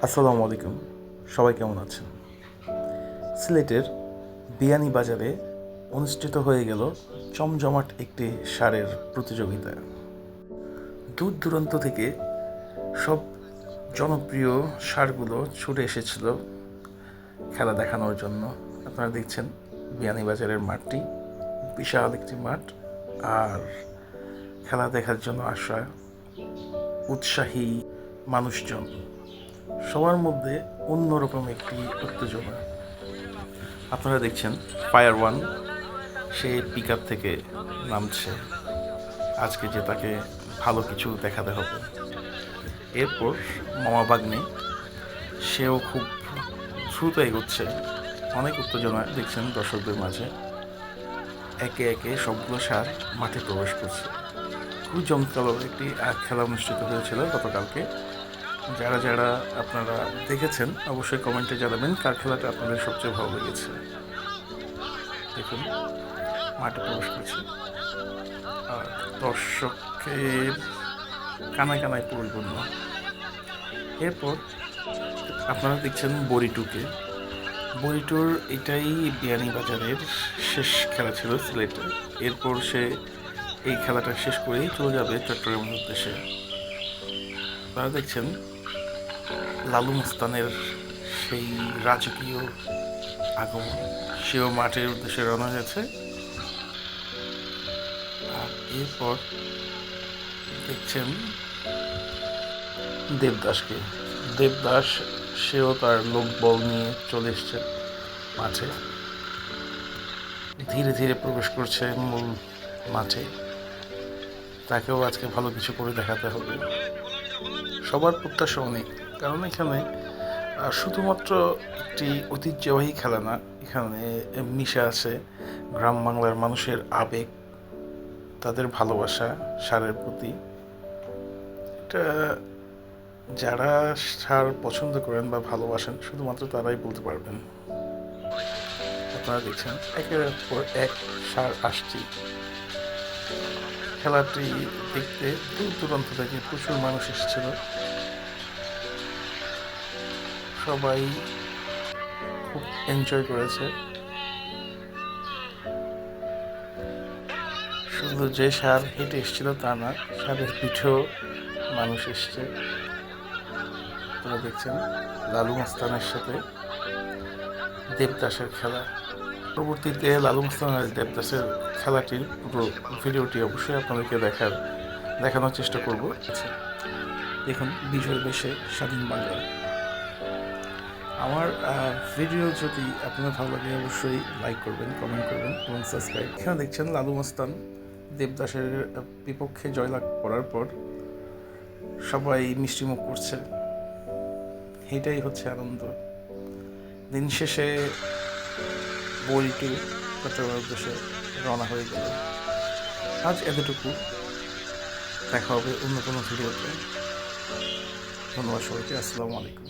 আসসালামু আলাইকুম। সবাই কেমন আছেন? সিলেটের বিয়ানীবাজারে অনুষ্ঠিত হয়ে গেল জমজমাট একটি ষাঁড়ের প্রতিযোগিতা। দূর দূরান্ত থেকে সব জনপ্রিয় ষাঁড়গুলো ছুটে এসেছিল খেলা দেখানোর জন্য। আপনারা দেখছেন বিয়ানীবাজারের মাঠটি বিশাল একটি মাঠ, আর খেলা দেখার জন্য আসা উৎসাহী মানুষজন, সবার মধ্যে অন্যরকম একটি উত্তেজনা। আপনারা দেখছেন ফায়ার ওয়ান, সে পিক আপ থেকে নামছে আজকে যে তাকে ভালো কিছু দেখাতে হবে। এরপর মামা বাগ্নে, সেও খুব দ্রুত এগোচ্ছে। অনেক উত্তেজনা দেখছেন দর্শকদের মাঝে। একে একে সবগুলো ষাঁড় মাঠে প্রবেশ করছে। খুব জমকালো একটি খেলা অনুষ্ঠিত হয়েছিল গতকালকে। যারা যারা আপনারা দেখেছেন অবশ্যই কমেন্টে জানাবেন কার খেলাটা আপনাদের সবচেয়ে ভালো লেগেছে। দেখুন মাঠে প্রবেশ করছে আর দর্শকের কানায় কানায় পরিপূর্ণ। এরপর আপনারা দেখছেন বড়িটুকে। বড়িটুর এটাই বিয়ানীবাজারের শেষ খেলা ছিল সিলেটে। এরপর সে এই খেলাটা শেষ করেই চলে যাবে চট্টগ্রামের উদ্দেশ্যে। আপনারা দেখছেন লালু মস্তানের সেই রাজকীয় আগমন, সেও মাঠের উদ্দেশ্যে রওনা হয়েছে। আর এরপর দেখছেন দেবদাসকে। দেবদাস সেও তার লোকবল নিয়ে চলে এসছে মাঠে, ধীরে ধীরে প্রবেশ করছে মূল মাঠে। তাকেও আজকে ভালো কিছু করে দেখাতে হবে। সবার প্রত্যাশা অনেক, কারণ এখানে শুধুমাত্র একটি ঐতিহ্যবাহী খেলা না, এখানে মিশে আছে গ্রাম বাংলার মানুষের আবেগ, তাদের ভালোবাসা ষাঁড়ের প্রতি। এটা যারা ষাঁড় পছন্দ করেন বা ভালোবাসেন শুধুমাত্র তারাই বলতে পারবেন। আপনারা দেখছেন একের পর এক ষাঁড় আসছে। খেলাটি দেখতে দূর দূরান্ত থেকে প্রচুর মানুষ এসেছিল। সবাই খুব এনজয় করেছে। শুধু যে ষাঁড় হেঁটে এসেছিল তা না, ষাঁড়ের পিঠেও মানুষ এসছে। আপনারা দেখছেন লালু মস্তানের সাথে দেবদাসের খেলা। পরবর্তীতে লালু মস্তান আর দেবদাসের খেলাটির পুরো ভিডিওটি অবশ্যই আপনাদেরকে দেখানোর চেষ্টা করব। আচ্ছা দেখুন, বিজয় বেশে স্বাধীন বাংলা। আমার ভিডিও যদি আপনার ভালো লাগে অবশ্যই লাইক করবেন, কমেন্ট করবেন এবং সাবস্ক্রাইব। এখানে দেখছেন লালু মস্তান দেবদাসের বিপক্ষে জয়লাভ করার পর সবাই মিষ্টিমুখ করছে। এটাই হচ্ছে আনন্দ। দিন শেষে বড়িটি চট্টগ্রামের উদ্দেশ্যে রওনা হয়ে গেল। আজ এতটুকু, দেখা হবে অন্য কোনো ভিডিওতে। ধন্যবাদ সবাইকে। আসসালামু আলাইকুম।